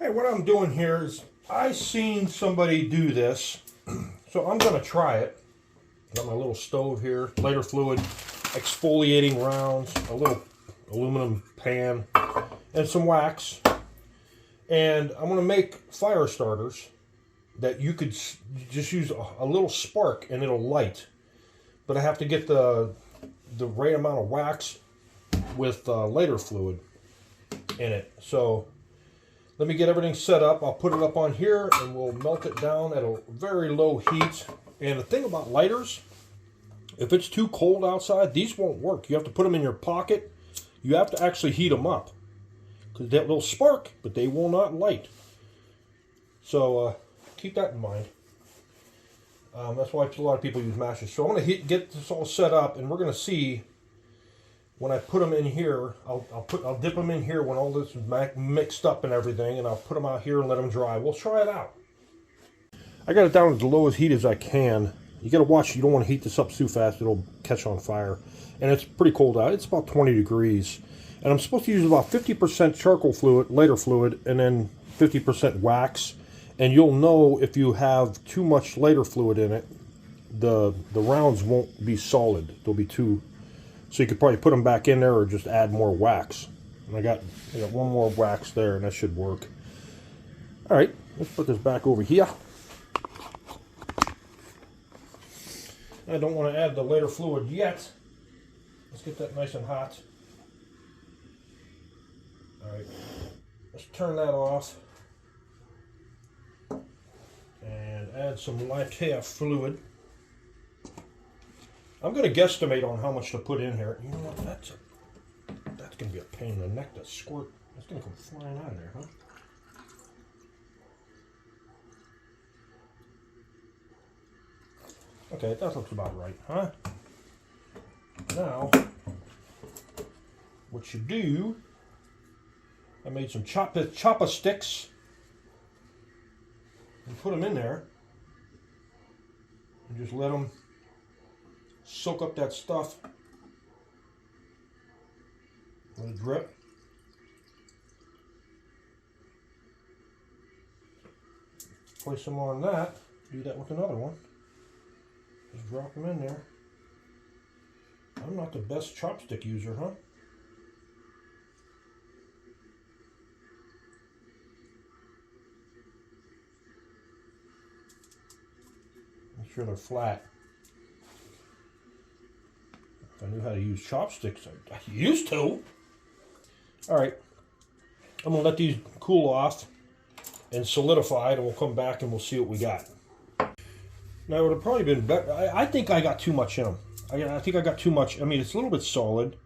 Hey, what I'm doing here is I seen somebody do this, so I'm gonna try it. Got my little stove here, lighter fluid, exfoliating rounds, a little aluminum pan, and some wax. And I'm gonna make fire starters that you could just use a little spark and it'll light. But I have to get the right amount of wax with lighter fluid in it. So let me get everything set up. I'll put it up on here and we'll melt it down at a very low heat. And the thing about lighters, if it's too cold outside, these won't work. You have to put them in your pocket. You have to actually heat them up because they'll spark, but they will not light. So keep that in mind. That's why a lot of people use matches. So I'm going to get this all set up, and we're going to see when I put them in here. I'll dip them in here when all this is mixed up and everything, and I'll put them out here and let them dry. We'll try it out. I got it down at the lowest heat as I can. You got to watch. You don't want to heat this up too fast; it'll catch on fire. And it's pretty cold out. It's about 20 degrees, and I'm supposed to use about 50% charcoal fluid, lighter fluid, and then 50% wax. And you'll know if you have too much lighter fluid in it, the rounds won't be solid. They'll be too. So you could probably put them back in there or just add more wax. And I got one more wax there, and that should work. All right, let's put this back over here. I don't want to add the lighter fluid yet. Let's get that nice and hot. All right, let's turn that off. And add some lighter fluid. I'm going to guesstimate on how much to put in here. You know what? That's going to be a pain in the neck to squirt. That's going to come flying out of there, huh? Okay, that looks about right, huh? Now, what you do, I made some choppa sticks. And put them in there and just let them soak up that stuff. Let it drip. Place them on that. Do that with another one. Just drop them in there. I'm not the best chopstick user, huh? Make sure they're flat. If I knew how to use chopsticks, I used to. All right, I'm gonna let these cool off and solidify, and we'll come back and we'll see what we got. Now, it would have probably been better. I think I got too much in them. I think I got too much. I mean, it's a little bit solid.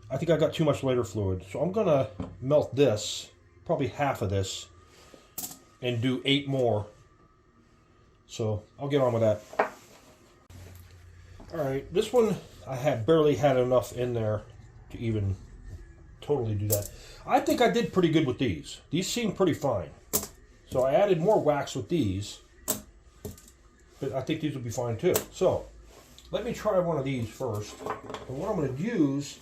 I think I got too much lighter fluid. So I'm gonna melt this, probably half of this, and do 8 more. So I'll get on with that. All right, this one I had barely had enough in there to even totally do that. I think I did pretty good with these. These seem pretty fine. So I added more wax with these, but I think these will be fine too. So let me try one of these first. And what I'm going to use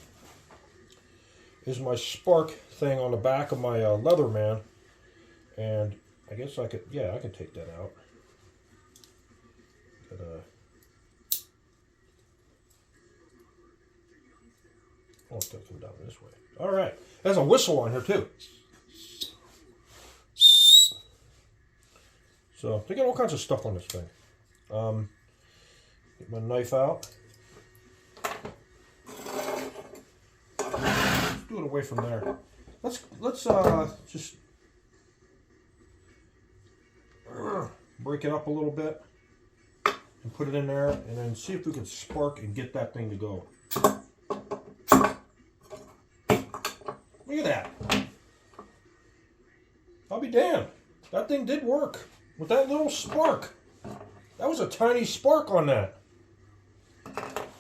is my spark thing on the back of my Leatherman. And I guess I could, yeah, I can take that out. I'll step them down this way. All right, there's a whistle on here too. So they got all kinds of stuff on this thing. Get my knife out. Let's do it away from there. Let's just break it up a little bit and put it in there, and then see if we can spark and get that thing to go. Look at that. I'll be damned. That thing did work with that little spark. That was a tiny spark on that.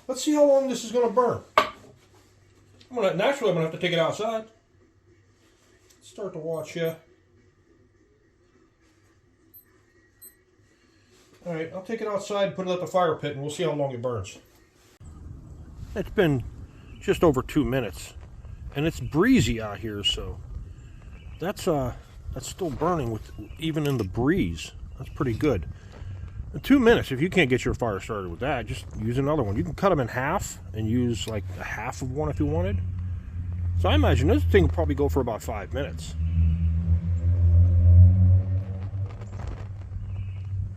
Let's see how long this is going to burn. Naturally, I'm going to have to take it outside. Start to watch you. All right, I'll take it outside and put it at the fire pit, and we'll see how long it burns. It's been just over 2 minutes, and it's breezy out here, so that's That's still burning with even in the breeze. That's pretty good. In 2 minutes, if you can't get your fire started with that, just use another one. You can cut them in half and use like a half of one if you wanted. So I imagine this thing will probably go for about 5 minutes.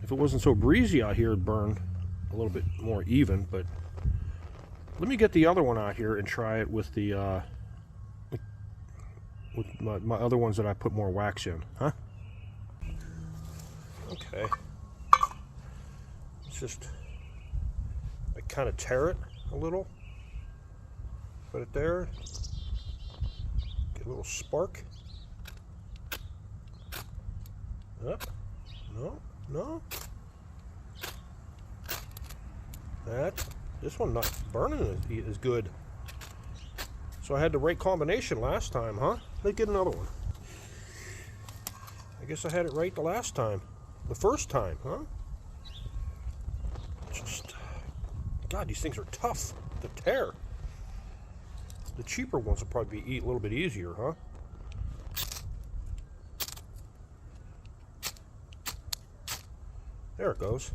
If it wasn't so breezy out here, it'd burn a little bit more even, but let me get the other one out here and try it with the with my other ones that I put more wax in, huh? Okay. It's just, I kind of tear it a little. Put it there. Get a little spark. Up. No, no. This one not burning is good. So I had the right combination last time, huh? Let's get another one. I guess I had it right the last time. The first time, huh? Just, God, these things are tough to tear. The cheaper ones will probably be a little bit easier, huh? There it goes.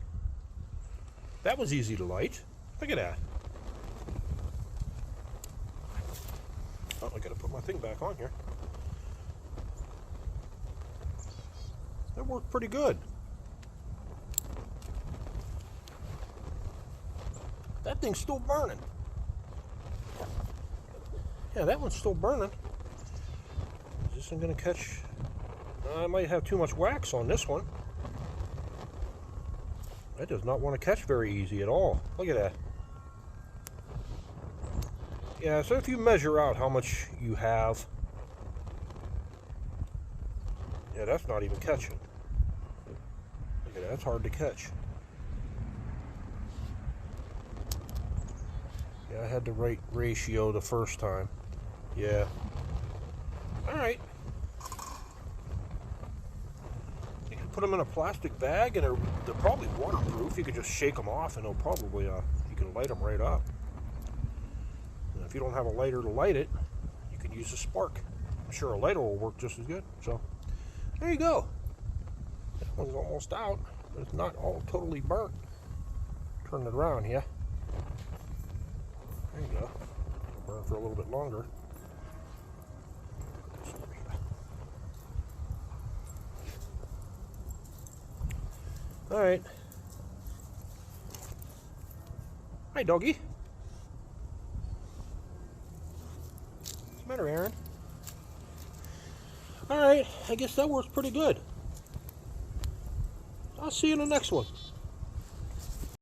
That was easy to light. Look at that. Oh, I gotta put my thing back on here. That worked pretty good. That thing's still burning. Yeah, that one's still burning. Is this one gonna catch? I might have too much wax on this one. That does not want to catch very easy at all. Look at that. Yeah, so if you measure out how much you have, yeah, that's not even catching. Look at that, that's hard to catch. Yeah, I had the right ratio the first time. Yeah. Alright. You can put them in a plastic bag and they're probably waterproof. You can just shake them off and they'll probably, you can light them right up. And if you don't have a lighter to light it, you could use a spark. I'm sure a lighter will work just as good. So, there you go. That one's almost out, but it's not all totally burnt. Turn it around here. There you go. It'll burn for a little bit longer. All right. Hi, doggy. What's the matter, Aaron? All right. I guess that works pretty good. I'll see you in the next one.